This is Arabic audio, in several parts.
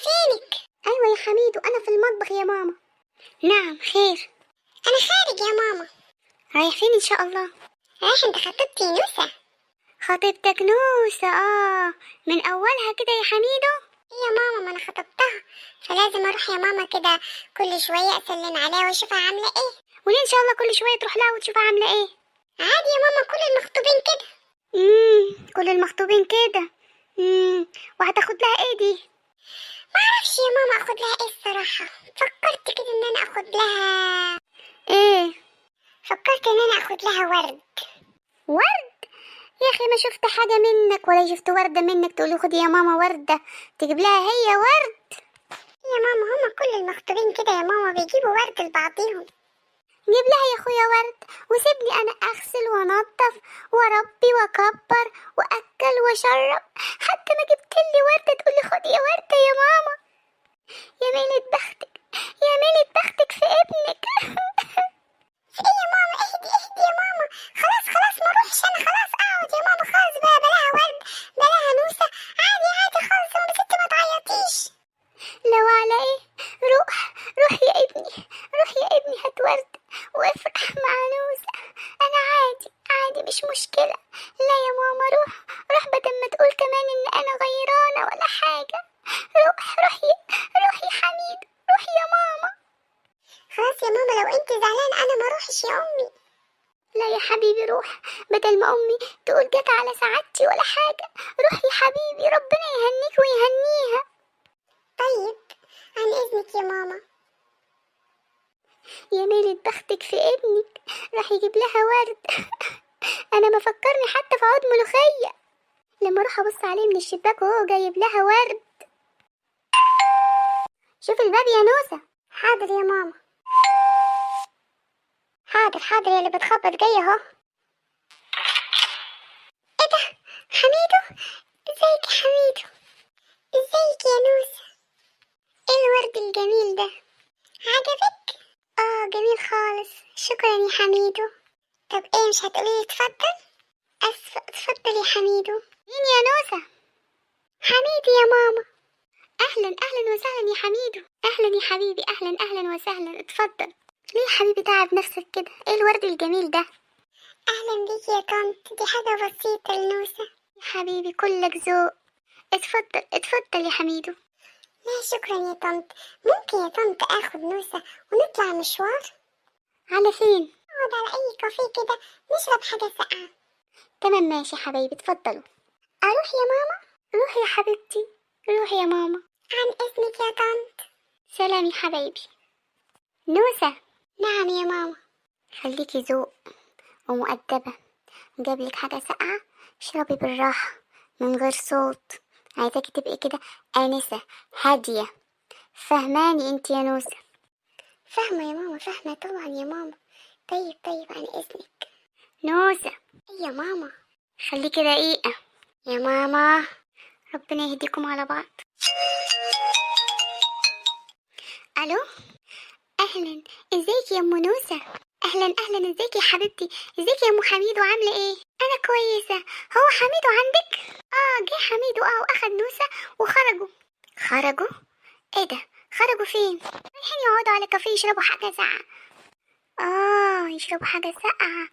فينك؟ أيوة يا حميدو، أنا في المطبخ يا ماما. نعم خير. أنا خارج يا ماما. رايح فين إن شاء الله؟ رايح عند خطيبتي نوسة. خطيبتك نوسة؟ من أولها كده يا حميدو؟ يا ماما ما أنا خطبتها، فلازم أروح يا ماما كده كل شوية أسلم عليها وأشوفها عاملة إيه. وليه إن شاء الله كل شوية تروح لها وتشوفها عاملة إيه؟ عادي يا ماما، كل المخطوبين كده. كل المخطوبين كده. وهتاخد لها إيه دي؟ معرفش يا ماما أخد لها إيه الصراحة. فكرت كده إن أنا أخد لها إيه؟ فكرت إن أنا أخد لها ورد. ورد؟ يا أخي ما شفت حاجة منك ولا شفت وردة منك تقولي خدي يا ماما وردة تجيب لها هي ورد. يا ماما هما كل المخطوبين كده يا ماما، بيجيبوا ورد لبعضيهم. جيب لها يا اخويا ورد وسيبني انا اغسل وانضف واربي واكبر واكل واشرب. حتى ما جبت لي ورده تقولي خدي يا ورده يا ماما. يا ميلة بختك، يا ميلة بختك في ابنك. في إيه يا ماما؟ اهدي اهدي يا ماما. خلاص خلاص ما اروحش أنا، خلاص أقعد يا ماما. خلاص بقى، بلاها ورد بلاها نوسة. عادي عادي خالص يا ماما، ستي ما تعيطيش. لو على ايه، روح يا ابني، روح يا ابني هات ورد وافرح مع نوسة. انا عادي مش مشكلة. لا يا ماما روح بدل ما تقول كمان ان انا غيرانة ولا حاجة. روح يا حميد، روح يا ماما. خلاص يا ماما، لو انت زعلانة انا ما اروحش يا امي. لا يا حبيبي روح، بدل ما امي تقول جت على سعادتي ولا حاجة. روح يا حبيبي، ربنا يهنيك ويهنيها. طيب عن اذنك يا ماما. يا ميلة بختك في ابنك، راح يجيب لها ورد. انا ما فكرني حتى في عود ملوخية لما اروح ابص عليه من الشباك وهو جايب لها ورد. شوف الباب يا نوسة. حاضر يا ماما، حاضر يا اللي بتخبط جاية اهو. ايه ده؟ حميدو؟ ازيك يا حميدو؟ ازيك يا نوسة؟ ايه الورد الجميل ده؟ عجبك؟ جميل خالص، شكرا يا حميدو. طب ايه، مش هتقولي اتفضل؟ اتفضل يا حميدو. مين يا نوسة؟ حميدو يا ماما. اهلا وسهلا يا حميدو. اهلا يا حبيبي، اهلا وسهلا، اتفضل. ليه يا حبيبي تعب نفسك كده؟ ايه الورد الجميل ده؟ اهلا بيك يا طنط، دي حاجة بسيطة لنوسة. يا حبيبي كلك ذوق. اتفضل يا حميدو. لا شكرا يا طنط. ممكن يا طنط اخد نوسة ونطلع مشوار؟ على فين؟ نقعد على اي كافيه كده نشرب حاجة ساقعة. تمام ماشي يا حبيبي، اتفضلوا. اروح يا ماما؟ روحي يا حبيبتي، روحي يا ماما. عن اذنك يا طنط. سلام يا حبيبي. نوسة. نعم يا ماما. خليكي ذوق ومؤدبة، جابلك حاجة ساقعة اشربي بالراحة من غير صوت. عايزاكي تبقي كده آنسة هادية، فهماني انت يا نوسة؟ فاهمة يا ماما، فاهمة طبعا يا ماما. طيب عن اذنك. نوسة. يا ماما. خليكي رقيقة يا ماما. ربنا يهديكم على بعض. الو، اهلا، ازيك يا ام نوسة؟ اهلا ازيك يا حبيبتي؟ ازيك يا ام حميدو، عامله ايه؟ انا كويسه. هو حميدو عندك؟ جه حميدو واخد نوسة وخرجوا. ايه ده؟ خرجوا فين؟ رايحين يقعدوا على كافيه يشربوا حاجه ساقعه. يشربوا حاجه ساقعه.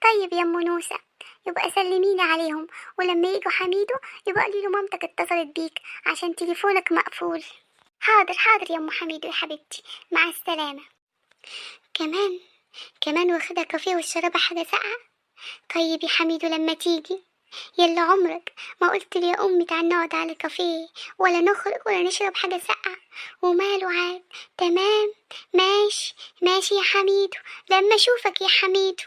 طيب يا ام نوسة، يبقى سلميني عليهم، ولما يجوا حميدو يبقى قولي له مامتك اتصلت بيك عشان تليفونك مقفول. حاضر يا ام حميدو يا حبيبتي، مع السلامة. كمان واخدة كافيه والشرابة حاجة ساقعة. طيب يا حميدو لما تيجي، يلا عمرك ما قلت لي يا امي تعال نقعد على كافيه ولا نخرج ولا نشرب حاجة ساقعة. وماله عاد. تمام ماشي يا حميدو، لما اشوفك يا حميدو.